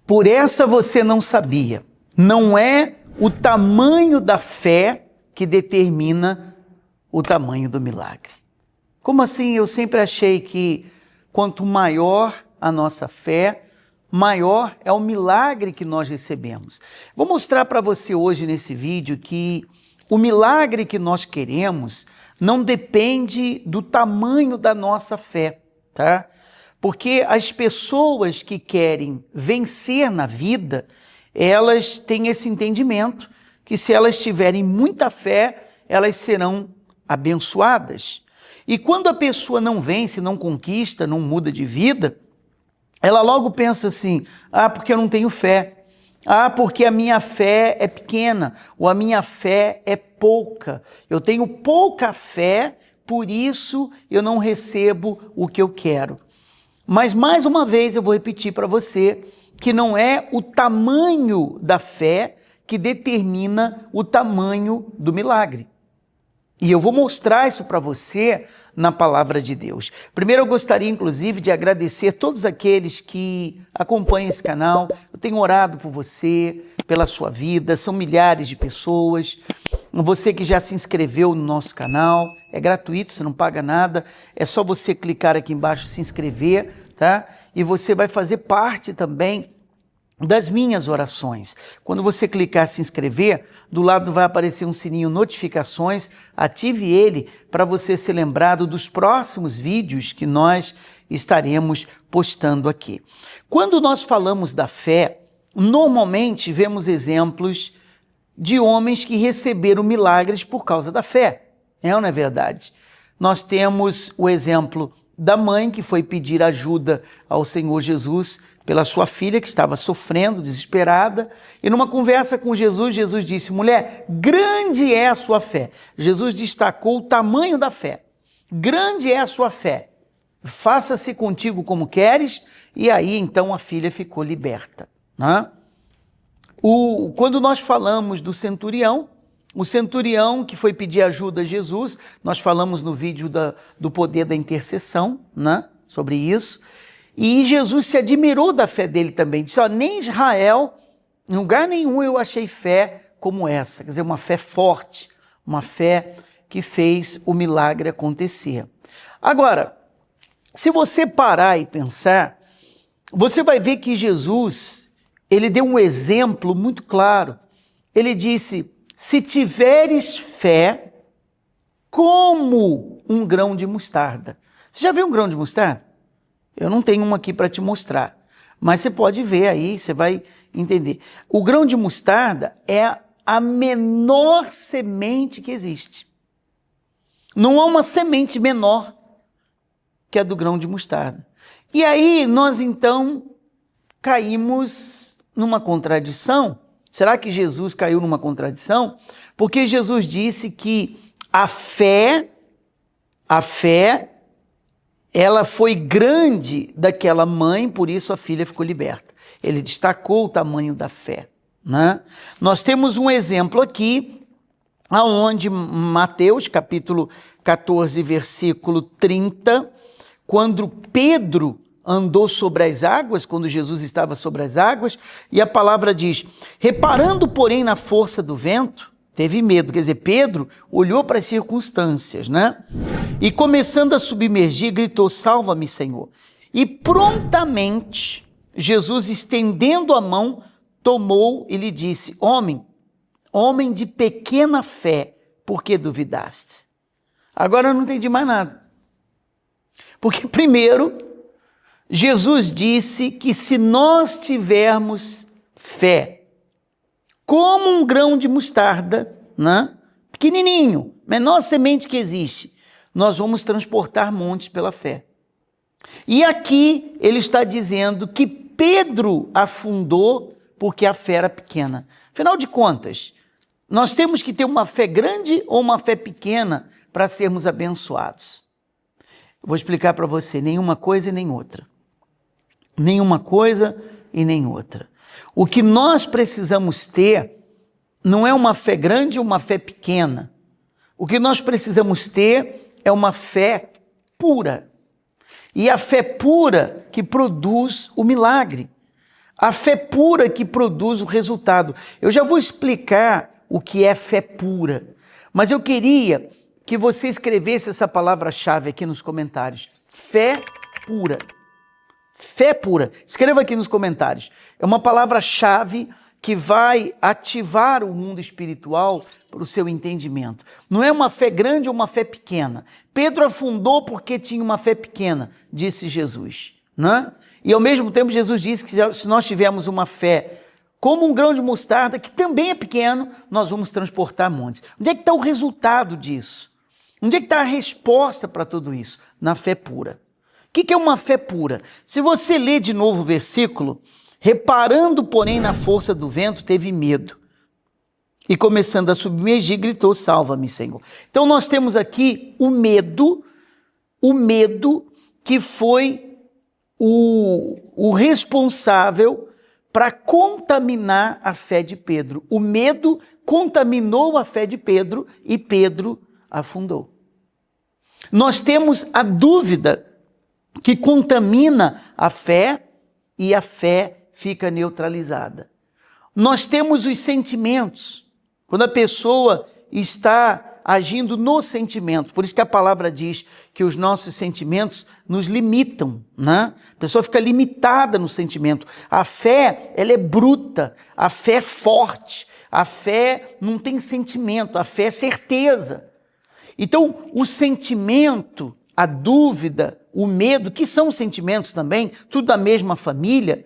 Por essa você não sabia. Não é o tamanho da fé que determina o tamanho do milagre. Como assim? Eu sempre achei que quanto maior a nossa fé, maior é o milagre que nós recebemos. Vou mostrar para você hoje nesse vídeo que o milagre que nós queremos não depende do tamanho da nossa fé, tá? Porque as pessoas que querem vencer na vida, elas têm esse entendimento que se elas tiverem muita fé, elas serão abençoadas. E quando a pessoa não vence, não conquista, não muda de vida, ela logo pensa assim, porque eu não tenho fé. Porque a minha fé é pequena, ou a minha fé é pouca. Eu tenho pouca fé, por isso eu não recebo o que eu quero. Mas mais uma vez eu vou repetir para você que não é o tamanho da fé que determina o tamanho do milagre. E eu vou mostrar isso para você na palavra de Deus. Primeiro eu gostaria inclusive de agradecer todos aqueles que acompanham esse canal. Eu tenho orado por você, pela sua vida, são milhares de pessoas. Você que já se inscreveu no nosso canal, é gratuito, você não paga nada, é só você clicar aqui embaixo e se inscrever, tá? E você vai fazer parte também das minhas orações. Quando você clicar se inscrever, do lado vai aparecer um sininho notificações, ative ele para você ser lembrado dos próximos vídeos que nós estaremos postando aqui. Quando nós falamos da fé, normalmente vemos exemplos de homens que receberam milagres por causa da fé. É ou não é verdade? Nós temos o exemplo da mãe que foi pedir ajuda ao Senhor Jesus pela sua filha que estava sofrendo, desesperada, e numa conversa com Jesus, Jesus disse, mulher, grande é a sua fé. Jesus destacou o tamanho da fé. Grande é a sua fé. Faça-se contigo como queres, e aí então a filha ficou liberta, né? Quando nós falamos do centurião, o centurião que foi pedir ajuda a Jesus, nós falamos no vídeo do poder da intercessão, né, sobre isso, e Jesus se admirou da fé dele também, disse, nem em Israel, em lugar nenhum eu achei fé como essa, quer dizer, uma fé forte, uma fé que fez o milagre acontecer. Agora, se você parar e pensar, você vai ver que Jesus, ele deu um exemplo muito claro. Ele disse, se tiveres fé como um grão de mostarda. Você já viu um grão de mostarda? Eu não tenho um aqui para te mostrar, mas você pode ver aí, você vai entender. O grão de mostarda é a menor semente que existe. Não há uma semente menor que a do grão de mostarda. E aí nós então caímos numa contradição. Será que Jesus caiu numa contradição? Porque Jesus disse que a fé, ela foi grande daquela mãe, por isso a filha ficou liberta. Ele destacou o tamanho da fé, né? Nós temos um exemplo aqui, aonde Mateus, capítulo 14, versículo 30, quando Pedro andou sobre as águas, quando Jesus estava sobre as águas, e a palavra diz, reparando, porém, na força do vento, teve medo, quer dizer, Pedro olhou para as circunstâncias, né? E começando a submergir, gritou, salva-me, Senhor. E prontamente, Jesus, estendendo a mão, tomou e lhe disse, homem de pequena fé, por que duvidaste? Agora eu não entendi mais nada. Porque primeiro, Jesus disse que se nós tivermos fé, como um grão de mostarda, né? Pequenininho, menor semente que existe, nós vamos transportar montes pela fé. E aqui ele está dizendo que Pedro afundou porque a fé era pequena. Afinal de contas, nós temos que ter uma fé grande ou uma fé pequena para sermos abençoados. Vou explicar para você, nenhuma coisa e nem outra. Nenhuma coisa e nem outra. O que nós precisamos ter não é uma fé grande ou uma fé pequena. O que nós precisamos ter é uma fé pura. E a fé pura que produz o milagre. A fé pura que produz o resultado. Eu já vou explicar o que é fé pura, mas eu queria que você escrevesse essa palavra-chave aqui nos comentários. Fé pura. Fé pura. Escreva aqui nos comentários. É uma palavra-chave que vai ativar o mundo espiritual para o seu entendimento. Não é uma fé grande ou uma fé pequena. Pedro afundou porque tinha uma fé pequena, disse Jesus, né? E ao mesmo tempo Jesus disse que se nós tivermos uma fé como um grão de mostarda, que também é pequeno, nós vamos transportar montes. Onde é que está o resultado disso? Onde é que está a resposta para tudo isso? Na fé pura. O que é uma fé pura? Se você ler de novo o versículo, reparando, porém, na força do vento, teve medo. E começando a submergir, gritou, salva-me, Senhor. Então nós temos aqui o medo que foi o responsável para contaminar a fé de Pedro. O medo contaminou a fé de Pedro e Pedro afundou. Nós temos a dúvida que contamina a fé e a fé fica neutralizada. Nós temos os sentimentos, quando a pessoa está agindo no sentimento, por isso que a palavra diz que os nossos sentimentos nos limitam, né? A pessoa fica limitada no sentimento. A fé, ela é bruta, a fé é forte, a fé não tem sentimento, a fé é certeza. Então, o sentimento, a dúvida, o medo, que são sentimentos também, tudo da mesma família,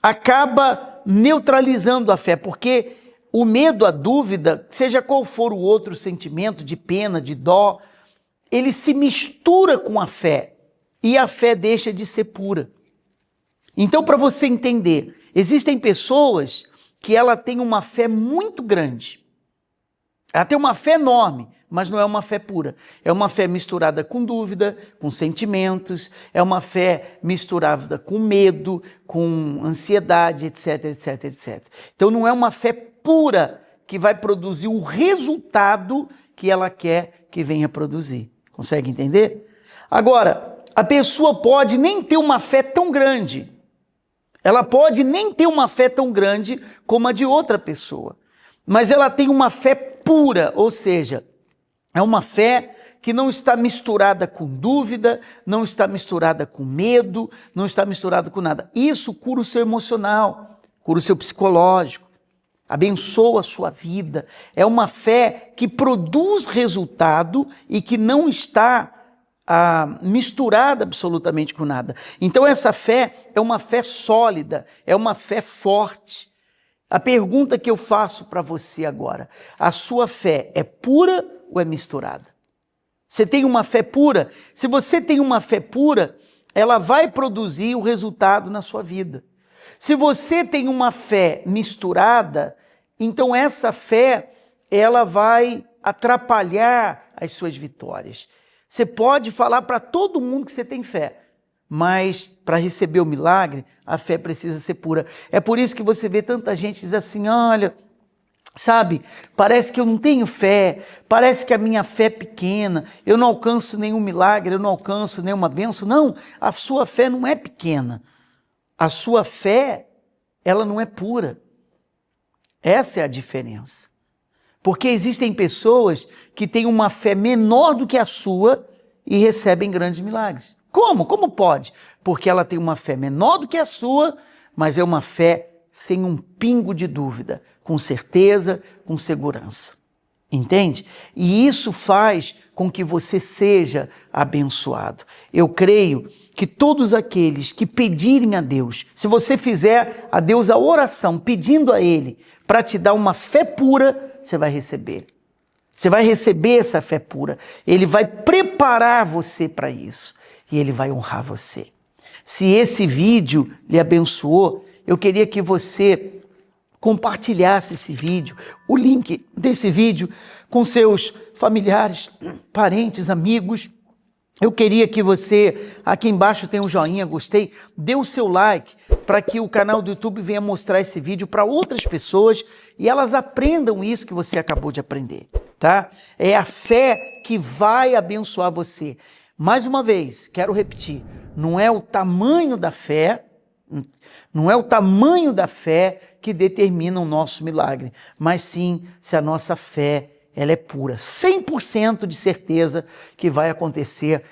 acaba neutralizando a fé, porque o medo, a dúvida, seja qual for o outro sentimento de pena, de dó, ele se mistura com a fé e a fé deixa de ser pura. Então, para você entender, existem pessoas que ela tem uma fé muito grande, ela tem uma fé enorme, mas não é uma fé pura. É uma fé misturada com dúvida, com sentimentos, é uma fé misturada com medo, com ansiedade, etc, etc, etc. Então não é uma fé pura que vai produzir o resultado que ela quer que venha produzir. Consegue entender? Agora, a pessoa pode nem ter uma fé tão grande. Ela pode nem ter uma fé tão grande como a de outra pessoa. Mas ela tem uma fé pura, ou seja, é uma fé que não está misturada com dúvida, não está misturada com medo, não está misturada com nada. Isso cura o seu emocional, cura o seu psicológico, abençoa a sua vida. É uma fé que produz resultado e que não está misturada absolutamente com nada. Então essa fé é uma fé sólida, é uma fé forte. A pergunta que eu faço para você agora, a sua fé é pura ou é misturada? Você tem uma fé pura? Se você tem uma fé pura, ela vai produzir o resultado na sua vida. Se você tem uma fé misturada, então essa fé, ela vai atrapalhar as suas vitórias. Você pode falar para todo mundo que você tem fé, mas para receber o milagre, a fé precisa ser pura. É por isso que você vê tanta gente diz assim, olha, sabe, parece que eu não tenho fé, parece que a minha fé é pequena, eu não alcanço nenhum milagre, eu não alcanço nenhuma bênção. Não, a sua fé não é pequena. A sua fé, ela não é pura. Essa é a diferença. Porque existem pessoas que têm uma fé menor do que a sua e recebem grandes milagres. Como? Como pode? Porque ela tem uma fé menor do que a sua, mas é uma fé sem um pingo de dúvida, com certeza, com segurança. Entende? E isso faz com que você seja abençoado. Eu creio que todos aqueles que pedirem a Deus, se você fizer a Deus a oração, pedindo a Ele para te dar uma fé pura, você vai receber. Você vai receber essa fé pura. Ele vai preparar você para isso. E Ele vai honrar você. Se esse vídeo lhe abençoou, eu queria que você compartilhasse esse vídeo, o link desse vídeo com seus familiares, parentes, amigos. Eu queria que você, aqui embaixo tem um joinha, gostei, dê o seu like para que o canal do YouTube venha mostrar esse vídeo para outras pessoas e elas aprendam isso que você acabou de aprender, tá? É a fé que vai abençoar você. Mais uma vez, quero repetir, não é o tamanho da fé Não é o tamanho da fé que determina o nosso milagre, mas sim se a nossa fé ela é pura. 100% de certeza que vai acontecer